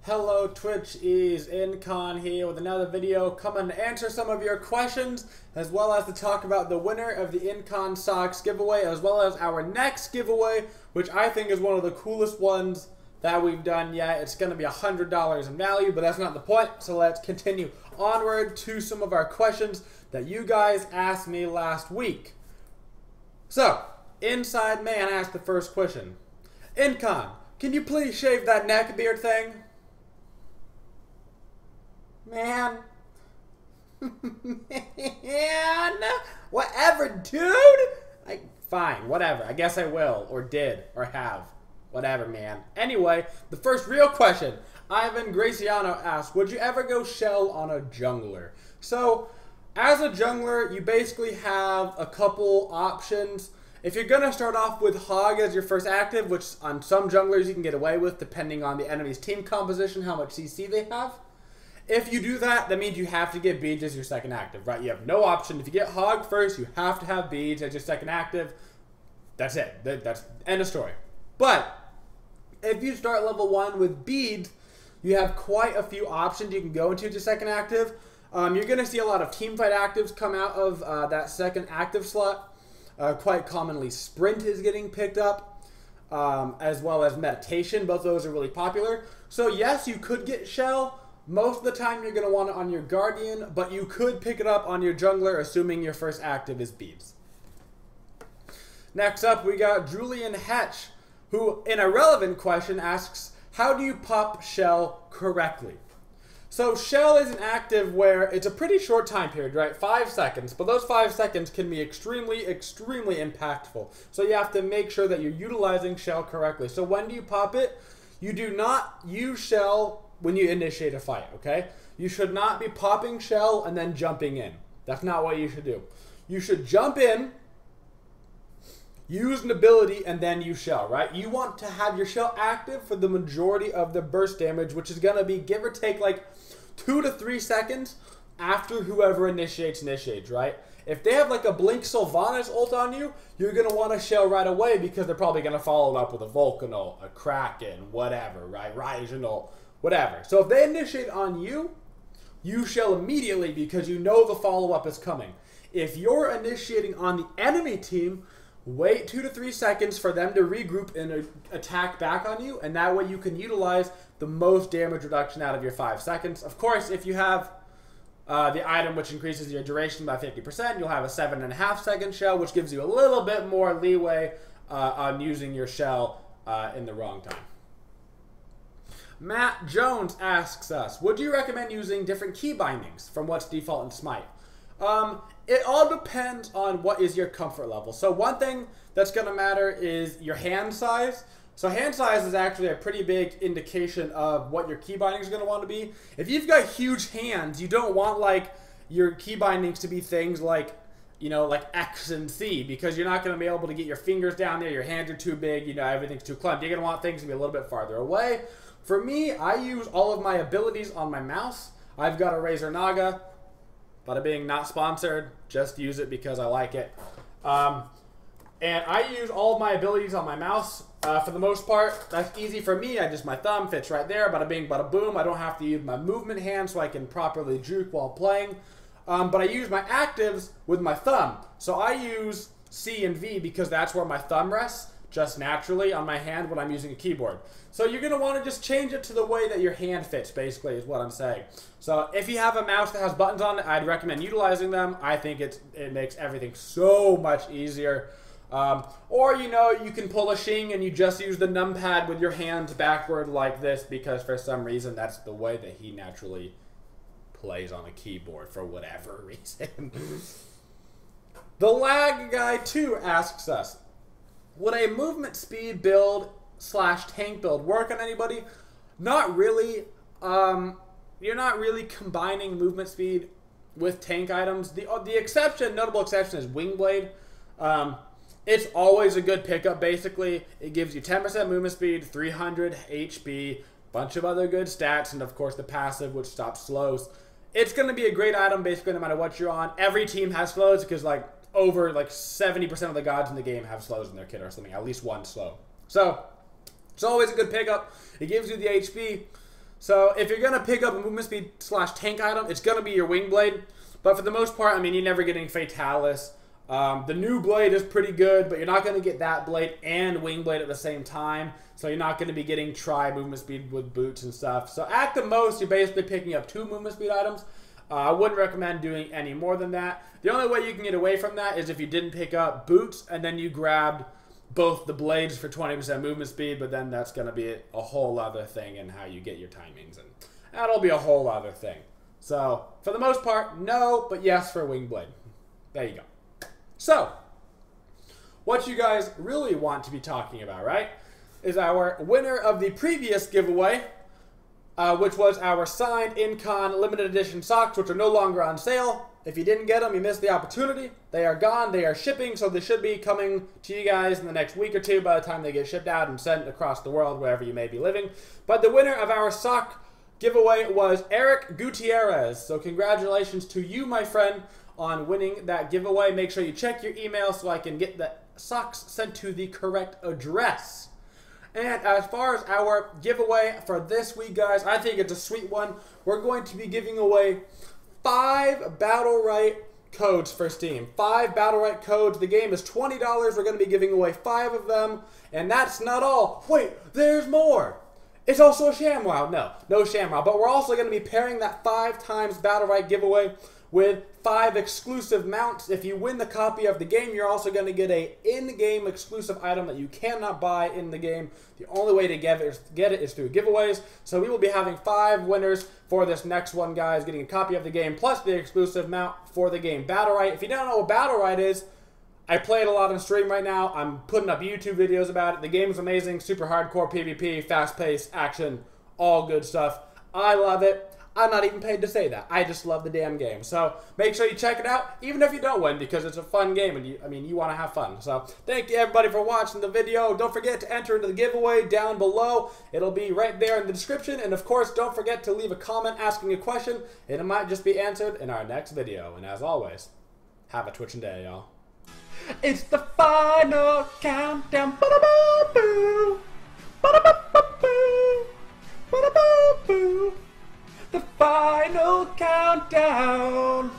Hello Twitch, is Incon here with another video coming to answer some of your questions, as well as to talk about the winner of the Incon socks giveaway, as well as our next giveaway, which I think is one of the coolest ones that we've done yet. It's going to be $100 in value, but that's not the point, so let's continue onward to some of our questions that you guys asked me last week. So, Inside Man asked the first question. Incon, can you please shave that neck beard thing? Man. Man. Whatever, dude. Fine, whatever. I guess I will, or did, or have. Whatever, man. Anyway, the first real question. Ivan Graciano asked, would you ever go shell on a jungler? So, as a jungler, you basically have a couple options. If you're going to start off with Hog as your first active, which on some junglers you can get away with depending on the enemy's team composition, how much CC they have. If you do that, that means you have to get Beads as your second active, right? You have no option. If you get Hog first, you have to have Beads as your second active. That's it. That's end of story. But if you start level 1 with Beads, you have quite a few options you can go into your second active. You're going to see a lot of teamfight actives come out of that second active slot. Quite commonly, Sprint is getting picked up, as well as Meditation. Both of those are really popular. So yes, you could get Shell. Most of the time you're going to want it on your Guardian, but you could pick it up on your jungler, assuming your first active is Beads. Next up, we got Julian Hetch, who, in a relevant question, asks, how do you pop Shell correctly? So Shell is an active where it's a pretty short time period, right? 5 seconds, but those 5 seconds can be extremely, extremely impactful. So you have to make sure that you're utilizing Shell correctly. So when do you pop it? You do not use Shell when you initiate a fight, okay? You should not be popping Shell and then jumping in. That's not what you should do. You should jump in, use an ability, and then use Shell, right? You want to have your Shell active for the majority of the burst damage, which is going to be, give or take, like 2 to 3 seconds after whoever initiates, right? If they have like a Blink Sylvanas ult on you, you're going to want to Shell right away because they're probably going to follow it up with a Vulcan ult, a Kraken, whatever, right? Ryzen ult, whatever. So if they initiate on you, you Shell immediately because you know the follow-up is coming. If you're initiating on the enemy team, wait 2 to 3 seconds for them to regroup and attack back on you, and that way you can utilize the most damage reduction out of your 5 seconds. Of course, if you have the item which increases your duration by 50%, you'll have a 7.5 second shell, which gives you a little bit more leeway on using your shell in the wrong time. Matt Jones asks us, would you recommend using different key bindings from what's default in Smite? It all depends on what is your comfort level. So one thing that's going to matter is your hand size. So hand size is actually a pretty big indication of what your key binding is going to want to be. If you've got huge hands, you don't want like your key bindings to be things like, you know, like X and C, because you're not going to be able to get your fingers down there. Your hands are too big, you know, everything's too clumped. You're going to want things to be a little bit farther away. For me, I use all of my abilities on my mouse. I've got a Razer Naga. Bada bing, not sponsored. Just use it because I like it. And I use all of my abilities on my mouse. For the most part, that's easy for me. My thumb fits right there. Bada bing, bada boom. I don't have to use my movement hand so I can properly juke while playing. But I use my actives with my thumb. So I use C and V because that's where my thumb rests, just naturally on my hand when I'm using a keyboard. So you're going to want to just change it to the way that your hand fits, basically, is what I'm saying. So if you have a mouse that has buttons on it, I'd recommend utilizing them. I think it makes everything so much easier. Or, you know, you can pull a Shing and you just use the numpad with your hands backward like this because for some reason that's the way that he naturally plays on a keyboard for whatever reason. The Lag Guy 2 asks us, would a movement speed build / tank build work on anybody? Not really. You're not really combining movement speed with tank items. The exception, notable exception, is Wingblade. It's always a good pickup, basically. It gives you 10% movement speed, 300 HP, bunch of other good stats, and of course the passive, which stops slows. it's going to be a great item basically no matter what you're on. Every team has slows because like over like 70% of the gods in the game have slows in their kit or something, at least one slow. So it's always a good pickup. It gives you the HP. So if you're going to pick up a movement speed / tank item, it's going to be your wing blade. But for the most part, I mean, you're never getting Fatalis. The new blade is pretty good, but you're not going to get that blade and wing blade at the same time. So you're not going to be getting movement speed with boots and stuff. So at the most, you're basically picking up 2 movement speed items. I wouldn't recommend doing any more than that. The only way you can get away from that is if you didn't pick up boots and then you grabbed both the blades for 20% movement speed, but then that's going to be a whole other thing in how you get your timings, and that'll be a whole other thing. So for the most part, no, but yes for wing blade. There you go. So what you guys really want to be talking about, right, is our winner of the previous giveaway, which was our signed Incon limited edition socks, which are no longer on sale. If you didn't get them, you missed the opportunity. They are gone. They are shipping, so they should be coming to you guys in the next week or two by the time they get shipped out and sent across the world, wherever you may be living. But the winner of our sock giveaway was Eric Gutierrez. So congratulations to you, my friend, on winning that giveaway. Make sure you check your email so I can get the socks sent to the correct address. And as far as our giveaway for this week, guys, I think it's a sweet one. We're going to be giving away 5 BattleRite codes for Steam. 5 BattleRite codes. The game is $20. We're going to be giving away 5 of them. And that's not all. Wait, there's more. It's also a ShamWow. No ShamWow. But we're also going to be pairing that 5 times BattleRite giveaway with 5 exclusive mounts. If you win the copy of the game, you're also going to get a in-game exclusive item that you cannot buy in the game. The only way to get it is through giveaways. So we will be having 5 winners for this next one, guys, getting a copy of the game plus the exclusive mount for the game BattleRite. If you don't know what BattleRite is, I play it a lot on stream right now. I'm putting up YouTube videos about it. The game is amazing, super hardcore PvP, fast-paced, action, all good stuff. I love it. I'm not even paid to say that. I just love the damn game. So make sure you check it out, even if you don't win, because it's a fun game, and you want to have fun. So thank you, everybody, for watching the video. Don't forget to enter into the giveaway down below. It'll be right there in the description. And, of course, don't forget to leave a comment asking a question, and it might just be answered in our next video. And as always, have a twitching day, y'all. It's the final countdown. Ba-da-ba-boo. Ba-da-ba-ba-boo. Ba-da-ba-boo. The final countdown.